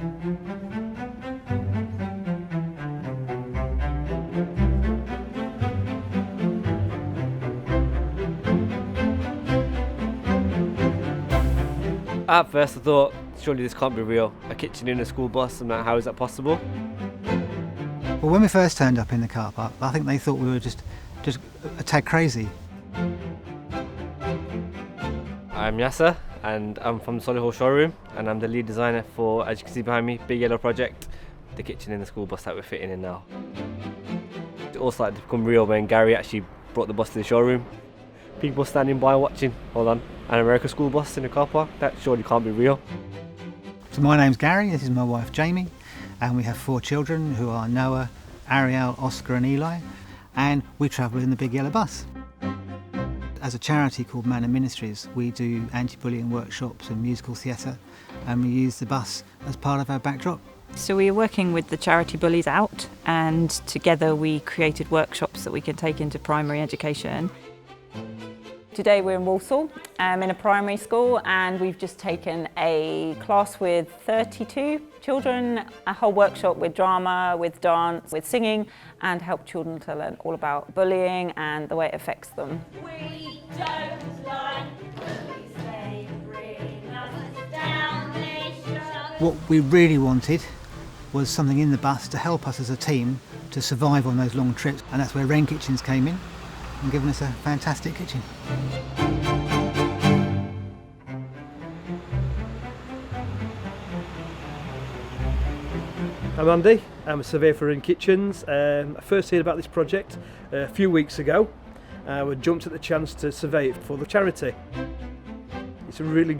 At first I thought, surely this can't be real. A kitchen in a school bus, and how is that possible? Well, when we first turned up in the car park, I think they thought we were just a tad crazy. I'm Yasser, and I'm from the Solihull showroom, and I'm the lead designer for, as you can see behind me, Big Yellow project, the kitchen in the school bus that we're fitting in now. It all started to become real when Gary actually brought the bus to the showroom. People standing by watching, hold on, an American school bus in the car park, that surely can't be real. So my name's Gary, this is my wife Jamie, and we have 4 children who are Noah, Ariel, Oscar and Eli, and we travel in the Big Yellow bus. As a charity called Manor Ministries, we do anti-bullying workshops and musical theatre, and we use the bus as part of our backdrop. So we are working with the charity Bullies Out, and together we created workshops that we can take into primary education. Today we're in Walsall, in a primary school, and we've just taken a class with 32 children, a whole workshop with drama, with dance, with singing, and help children to learn all about bullying and the way it affects them. We don't like bullies, they bring us down, they shut. What we really wanted was something in the bus to help us as a team to survive on those long trips, and that's where Wren Kitchens came in and given us a fantastic kitchen. I'm Andy, I'm a surveyor for Wren Kitchens. I first heard about this project a few weeks ago. We jumped at the chance to survey it for the charity. It's a really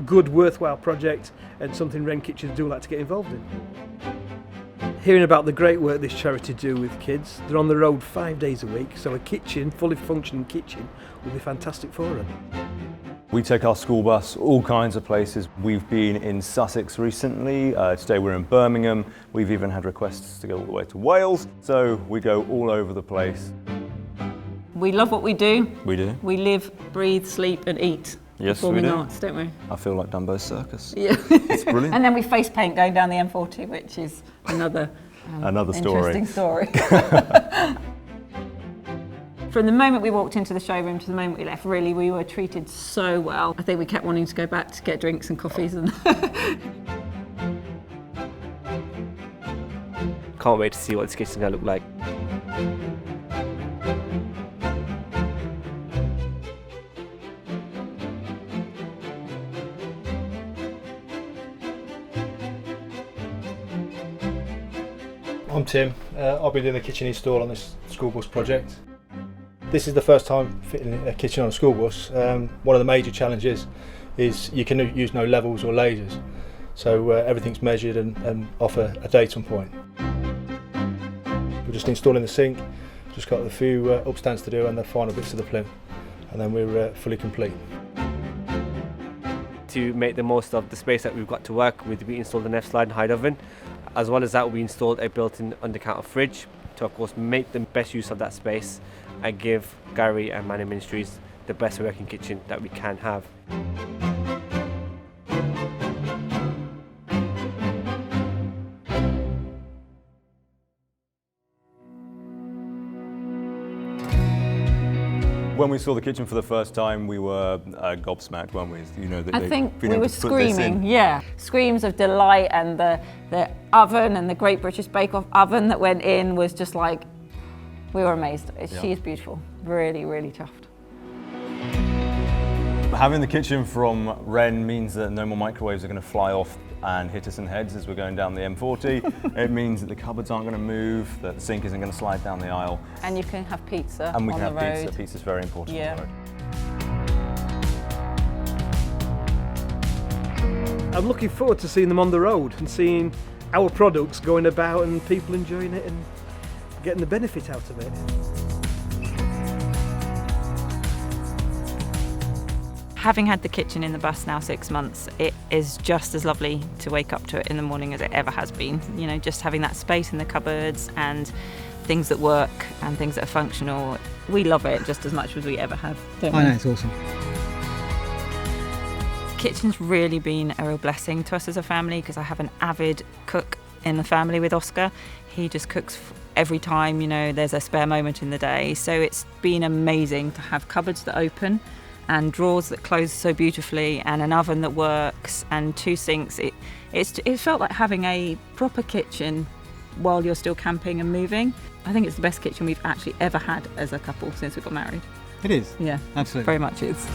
good, worthwhile project, and something Wren Kitchens do like to get involved in. Hearing about the great work this charity do with kids, they're on the road 5 days a week, so a kitchen, fully functioning kitchen, will be fantastic for them. We take our school bus all kinds of places. We've been in Sussex recently, today we're in Birmingham, we've even had requests to go all the way to Wales, so we go all over the place. We love what we do. We do. We live, breathe, sleep and eat. Yes, performing we do. arts, don't we? I feel like Dumbo's Circus. Yeah. It's brilliant. And then we face paint going down the M40, which is another story. Interesting story. From the moment we walked into the showroom to the moment we left, really, we were treated so well. I think we kept wanting to go back to get drinks and coffees. And Can't wait to see what this kitchen's going to look like. I'm Tim. I'll be doing the kitchen install on this school bus project. This is the first time fitting a kitchen on a school bus. One of the major challenges is you can use no levels or lasers, so everything's measured and off a datum point. We're just installing the sink, just got a few upstands to do and the final bits of the plinth, and then we're fully complete. To make the most of the space that we've got to work with, we installed an F-slide and hide oven. As well as that, we installed a built-in under-counter fridge to, of course, make the best use of that space and give Gary and Manor Ministries the best working kitchen that we can have. When we saw the kitchen for the first time, we were gobsmacked, weren't we? You know, I think we were screaming, yeah. Screams of delight, and the oven and the Great British Bake Off oven that went in was just like, we were amazed. She is beautiful, really, really chuffed. Having the kitchen from Wren means that no more microwaves are going to fly off and hit us in the heads as we're going down the M40. It means that the cupboards aren't going to move, that the sink isn't going to slide down the aisle. And you can have pizza on the road. And we can have pizza. Pizza's very important on the road. I'm looking forward to seeing them on the road and seeing our products going about and people enjoying it and getting the benefit out of it. Having had the kitchen in the bus now 6 months, it is just as lovely to wake up to it in the morning as it ever has been. You know, just having that space in the cupboards and things that work and things that are functional. We love it just as much as we ever have, don't we? I know, it's awesome. kitchen's really been a real blessing to us as a family because I have an avid cook in the family with Oscar. He just cooks every time, you know, there's a spare moment in the day. So it's been amazing to have cupboards that open and drawers that close so beautifully and an oven that works and 2 sinks. It felt like having a proper kitchen while you're still camping and moving. I think it's the best kitchen we've actually ever had as a couple since we got married. It is. Yeah, Absolutely. very much is.